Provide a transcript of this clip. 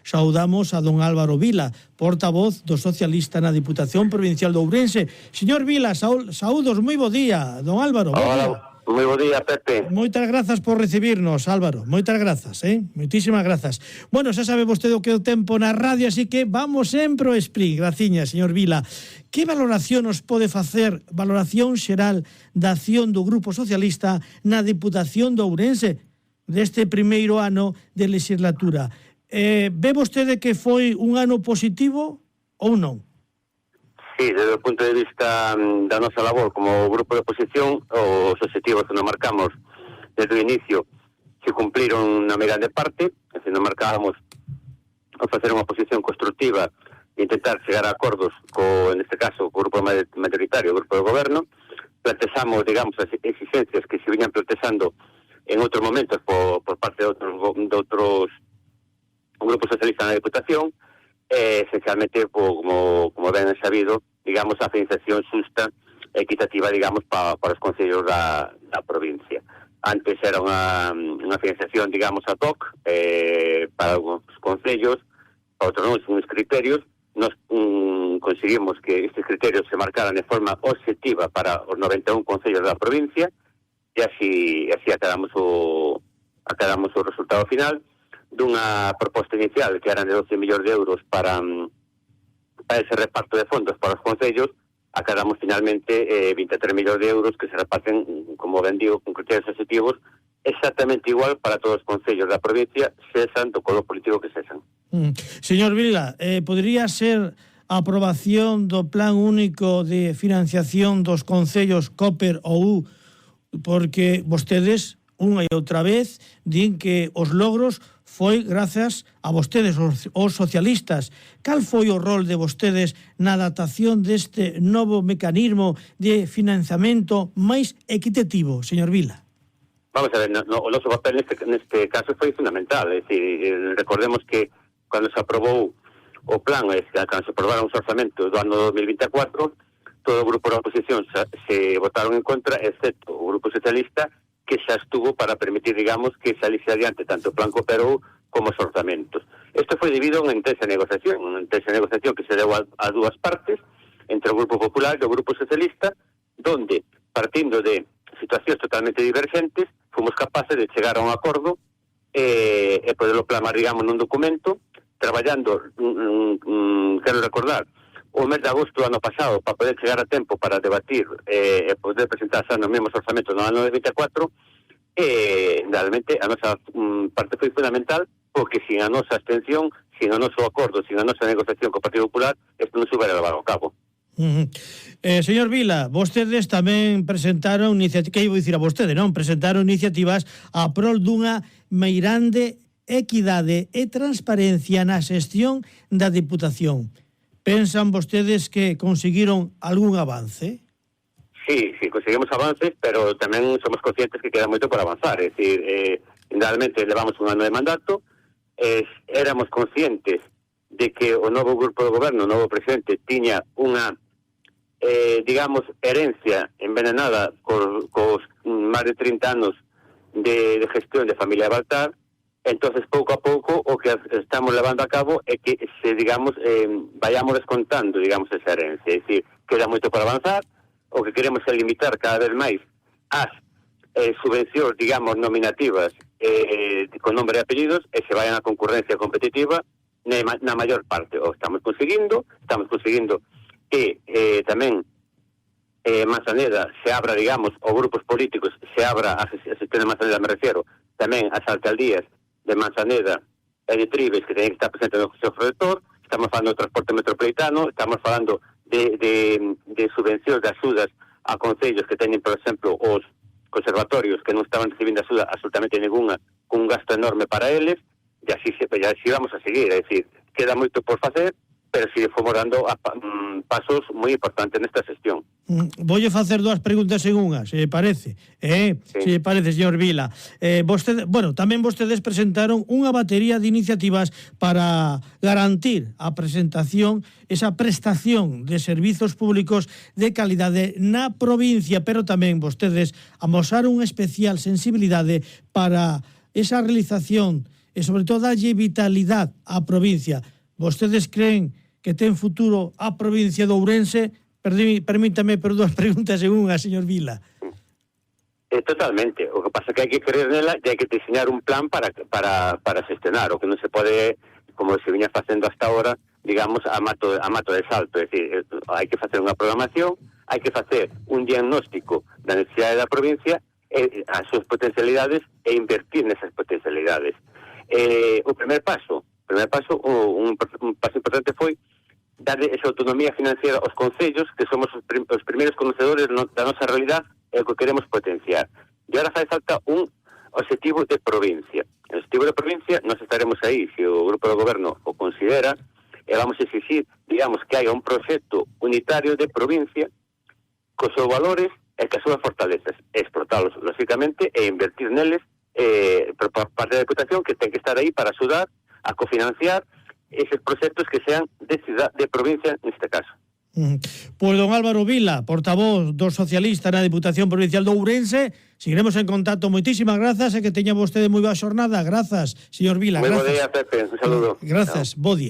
saudamos a don Álvaro Vila, portavoz do socialista na Diputación Provincial de Ourense. Señor Vila, saúdos, moi bo día, don Álvaro. Hola, moi bo día, Pepe. Moitas grazas por recibirnos, Álvaro, moitas grazas, moitísimas grazas. Bueno, xa sabe vostede o que é o tempo na radio, así que vamos sempre ao sprint. Graciña, señor Vila. Que valoración nos pode facer, valoración xeral da acción do Grupo Socialista na Diputación de Ourense deste primeiro ano de legislatura? Ve vostede que foi un ano positivo ou non? Sí, desde o punto de vista da nosa labor como grupo de oposición, os objetivos que nos marcamos desde o inicio se cumpliron na grande parte, se nos marcábamos a facer unha oposición constructiva e intentar chegar a acordos en este caso, co grupo mayoritario, o grupo do goberno. Plantexamos, digamos, as exigencias que se viñan plantexando en outros momentos por parte de outros grupos socialistas na Diputación, esencialmente, como ben sabido, digamos, a financiación xusta e equitativa, digamos, para os concellos da provincia. Antes era unha financiación, digamos, ad hoc para os concellos, para outros uns criterios. Nos conseguimos que estes criterios se marcaran de forma objetiva para os 91 concellos da provincia, e así acabamos o resultado final dunha proposta inicial que eran de 12 millóns de euros para ese reparto de fondos para os concellos. Acabamos finalmente 23 millóns de euros que se reparten, como ben digo, con criterios objetivos exactamente igual para todos os concellos da provincia, sexan do color político que sexan. Señor Vila, podría ser a aprobación do Plan Único de Financiación dos Concellos COPER ou U, porque vostedes, unha e outra vez, din que os logros foi grazas a vostedes, os socialistas. Cal foi o rol de vostedes na adaptación deste novo mecanismo de financiamento máis equitativo, señor Vila? Vamos a ver, o noso papel neste caso foi fundamental. É dicir, recordemos que cando se aprobou o plan, cando se aprobaron os orzamentos do ano 2024, todo o grupo da oposición se votaron en contra, excepto o grupo socialista, que xa estuvo para permitir, digamos, que salise adiante tanto o plan Cooperou como os orzamentos. Isto foi debido a unha intensa negociación que se deu a dúas partes, entre o Grupo Popular e o Grupo Socialista, donde, partindo de situacións totalmente divergentes, fomos capaces de chegar a un acordo e poderlo plasmar, digamos, nun documento, traballando, quero recordar, o mes de agosto do ano pasado para poder chegar a tempo para debatir e poder presentarse nos mesmos orzamentos no ano 2024, e realmente a nosa parte foi fundamental, porque sin a nosa abstención, sin o noso acordo, sin a nosa negociación co Partido Popular, isto non se hubiera levado a cabo. Señor Vila, vostedes tamén presentaron iniciativas, que iba a dicir a vostede, non? Presentaron iniciativas a prol dunha meirande equidade e transparencia na xestión da Diputación. Pensan vostedes que conseguiron algún avance? Sí, conseguimos avances, pero tamén somos conscientes que queda moito por avanzar. É dicir, realmente levamos un ano de mandato, éramos conscientes de que o novo grupo de goberno, o novo presidente, tiña unha, digamos, herencia envenenada cos máis de 30 anos de gestión de familia Baltar. Entonces, pouco a pouco, o que estamos levando a cabo é que, digamos, vayamos descontando, digamos, esa herencia. É dicir, queda moito para avanzar. O que queremos é limitar cada vez máis as subvencións, digamos, nominativas con nombre e apellidos, e se vayan a concurrencia competitiva na maior parte. O estamos conseguindo que tamén Manzaneda se abra, digamos, os grupos políticos, se abra a gestión de Manzaneda, me refiero, tamén as alcaldías de Manzaneda e de Tribes, que teñen que estar presentes no Consello Rector. Estamos falando do transporte metropolitano, estamos falando de subvencións, de axudas a concellos que teñen, por exemplo, os conservatorios que non estaban recibindo axuda absolutamente ninguna, con un gasto enorme para eles, e así vamos a seguir. É dicir, queda moito por facer, pero si fomos dando pasos moi importantes nesta xestión. Voulle facer dúas preguntas en unha, se lle parece. Sí. Se lle parece, señor Vila. Tamén vostedes presentaron unha batería de iniciativas para garantir a presentación, esa prestación de servizos públicos de calidade na provincia, pero tamén vostedes amosaron unha especial sensibilidade para esa realización e sobre todo darlle vitalidade á provincia. Vostedes creen que ten futuro a provincia de Ourense? Permítame dúas preguntas en unha, señor Vila. Totalmente. O que pasa é que hai que creer nela e hai que diseñar un plan para gestionar. O que non se pode, como se viña facendo hasta ahora, digamos, a mato de salto. É dicir, hai que facer unha programación, hai que facer un diagnóstico da necesidade da provincia, as súas potencialidades e invertir nesas potencialidades. O primer paso, un paso importante foi darle esa autonomía financiera aos concellos, que somos os primeiros conocedores da nosa realidade e o que queremos potenciar. E agora fai falta un objetivo de provincia. O objetivo de provincia, nós estaremos aí, se o grupo do goberno o considera, e vamos a exigir, digamos, que haya un proxecto unitario de provincia cos seus valores e que as súas fortalezas, explotalos, lógicamente, e invertir neles por parte da Deputación, que ten que estar aí para axudar a cofinanciar eses proxectos que sean de provincia neste caso. Pois don Álvaro Vila, portavoz do socialista na Diputación Provincial de Ourense, seguiremos en contacto. Moitísimas grazas e que teña vostede moi boa xornada. Grazas, señor Vila. Moi bo día, Pepe. Un saludo. Grazas, bo día.